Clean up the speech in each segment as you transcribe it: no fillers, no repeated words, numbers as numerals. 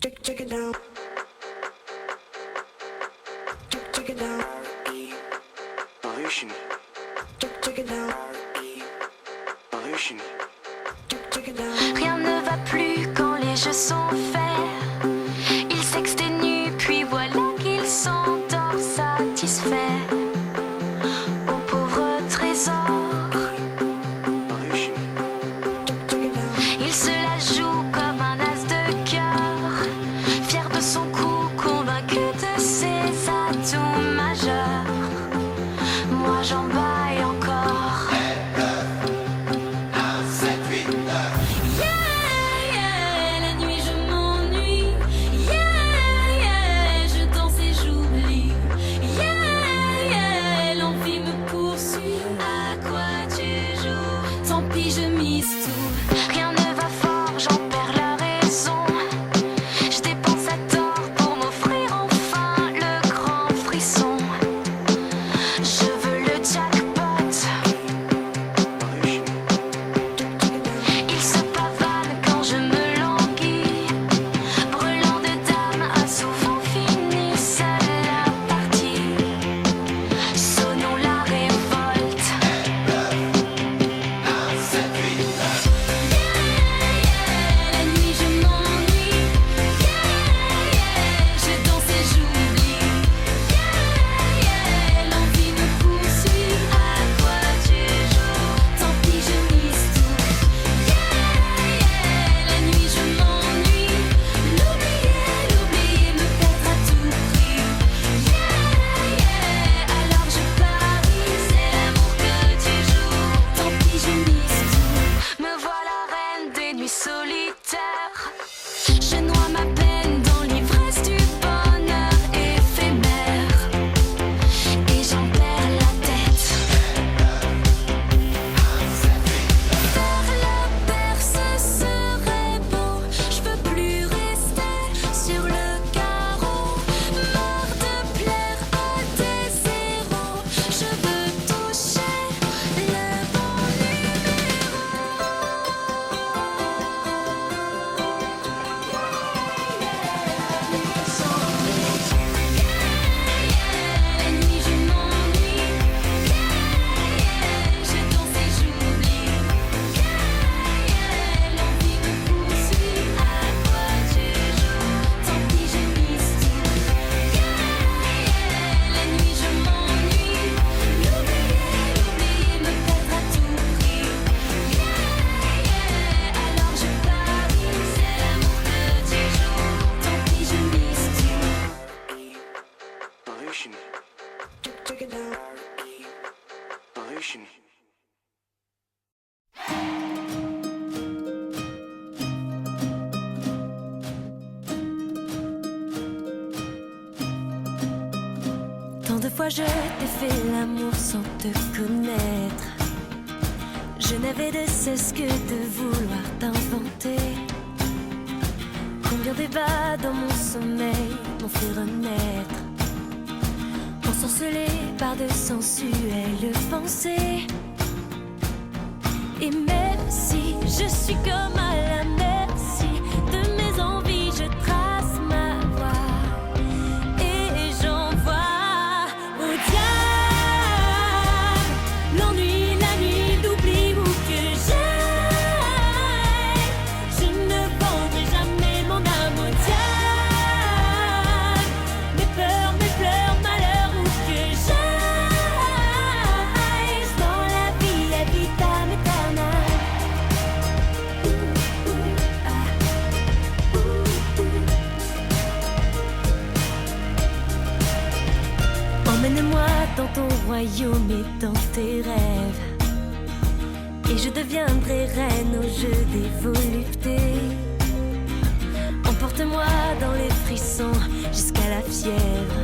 Check it down. Check it down. Check it down. Check it down. Rien ne va plus quand les jeux sont faits. Ils s'exténuent puis voilà qu'ils s'endorment satisfaits. Au pauvre trésor, il se la joue comme un as de cœur, fier de son coup, convaincu de ses atouts majeurs. Moi j'en baille encore. Tant de fois je t'ai fait l'amour sans te connaître. Je n'avais de cesse que de vouloir t'inventer. Combien débats dans mon sommeil m'ont fait renaître, ensorcelé par de sensuelles pensées. Et même si je suis comme à la merci de mes envies, je trace ma voie et j'envoie au diable l'ennui, la nuit, l'oubli où que j'aille. Je ne vendrai jamais mon âme au diable. Mes peurs, mes pleurs, malheur où que j'aille. Dans la vie, la vitam éternelle. Emmène-moi dans ton royaume et dans tes rêves, et je deviendrai reine au jeu des voluptés. Emporte-moi dans les frissons jusqu'à la fièvre,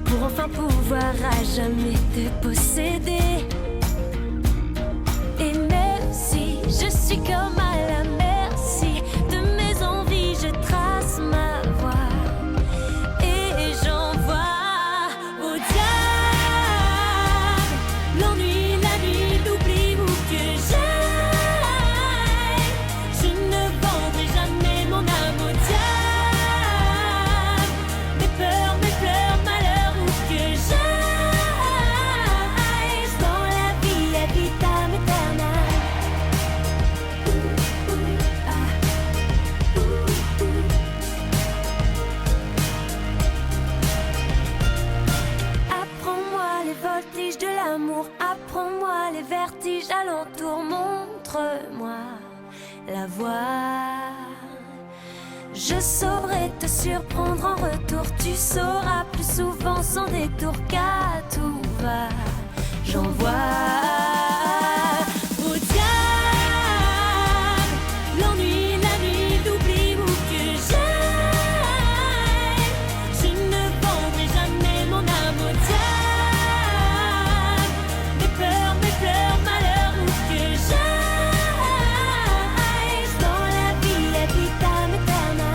pour enfin pouvoir à jamais te posséder. Et même si je suis comme à la merci de mes envies, je trace ma voie et j'envoie au diable l'ennui, la nuit, l'oubli où que j'aille. Je ne vendrai jamais mon âme au diable. la voir. Je saurais te surprendre en retour, tu sauras plus souvent sans détour qu'à tout va. J'envoie au diable l'ennui, la nuit, l'oubli où que j'aille. Je ne vendrai jamais mon âme au diable. Mes pleurs, malheur où que j'aille. Dans la vie, la vitam aeterna.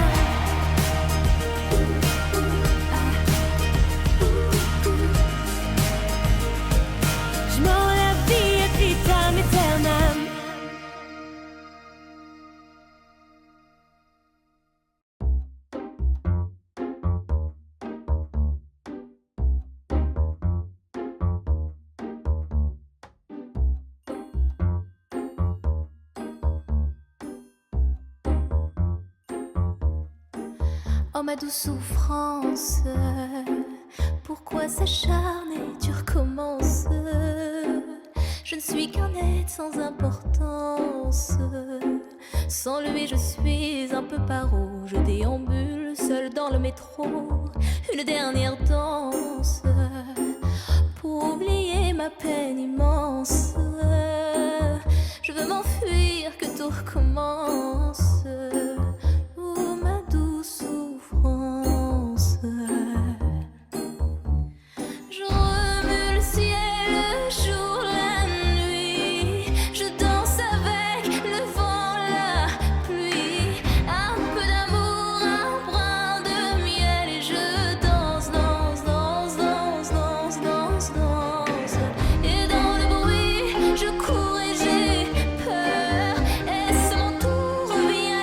Je m'en la vie et vitam aeternam. Oh ma douce souffrance, pourquoi s'acharner, tu recommences. Je ne suis qu'un être sans importance. Sans lui je suis un peu paro. Je déambule seul dans le métro. Une dernière danse pour oublier ma peine immense. Je veux m'enfuir, que tout recommence. Oh ma douce souffrance. Je remue le ciel, le jour, la nuit. Je danse avec le vent, la pluie. Un peu d'amour, un brin de miel. Et je danse, danse, danse, danse, danse, danse, danse. Et dans le bruit, je cours et j'ai peur. Et ce mon tour revient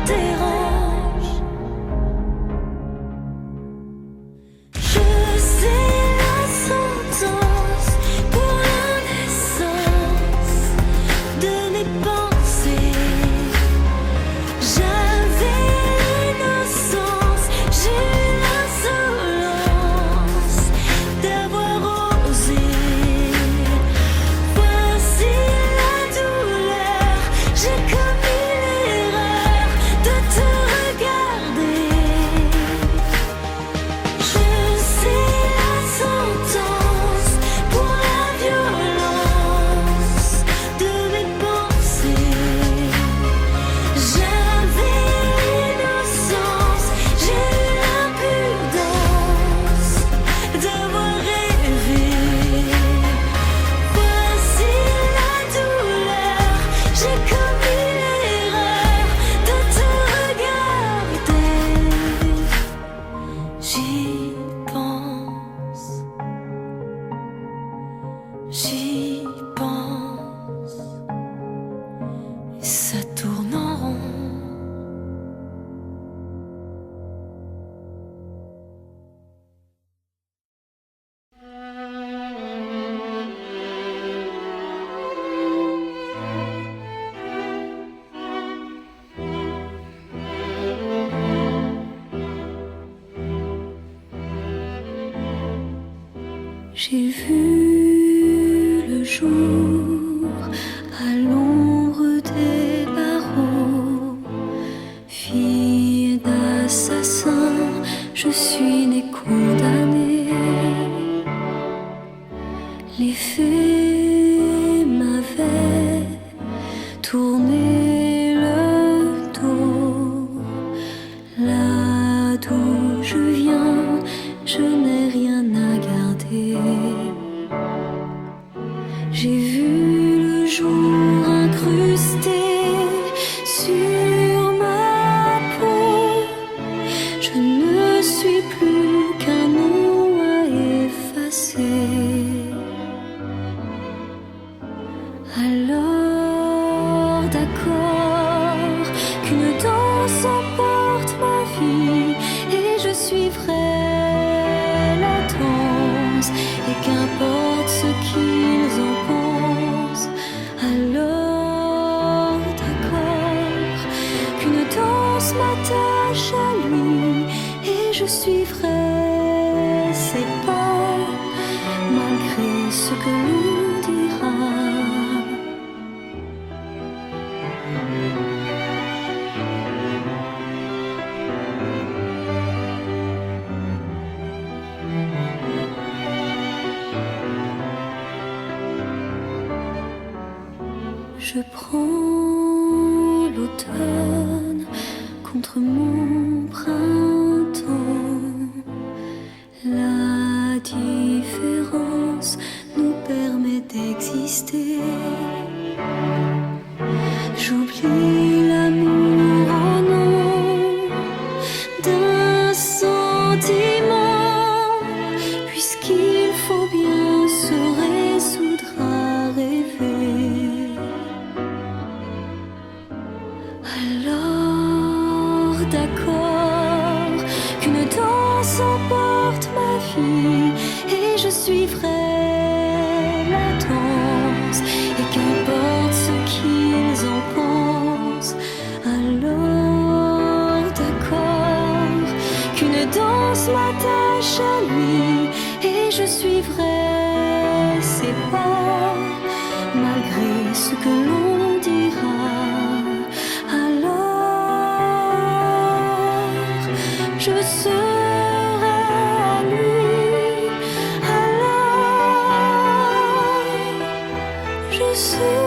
dérange. Je sais la sentence pour la naissance de mes pensées. J'avais l'innocence, j'ai l'insolence d'avoir osé. Voici la douleur, j'ai commis l'erreur de te regarder. Je sais la sentence pour la violence de mes pensées. J'avais l'innocence, j'ai eu l'impudence d'avoir rêvé. Voici la douleur, j'ai commis l'erreur de te regarder. J'y pense, et ça tourne en rond. J'ai vu le jour à l'ombre des barreaux. Fille d'assassin, je suis née condamnée. Les faits m'avaient tourné le dos. Là d'où je viens, je n'ai rien à garder. J'ai vu le jour incrusté sur ma peau. Je ne suis plus qu'un nom à effacer. Alors d'accord qu'une danse emporte ma vie et je suivrai la danse et qu'importe ce qu'ils en pensent. Alors d'accord qu'une danse m'attache à lui et je suivrai ses pas malgré ce que l'on dira. Je prends l'automne contre mon printemps. La différence nous permet d'exister. J'oublie l'amour au nom d'un sentiment, puisqu'il faut bien se résoudre à rêver. Alors d'accord qu'une danse emporte ma vie et je suivrai la danse et qu'importe ce qu'ils en pensent. Alors d'accord qu'une danse m'attache à lui et je suivrai ses pas malgré ce que l'on dira. Je serai à lui, alors je serai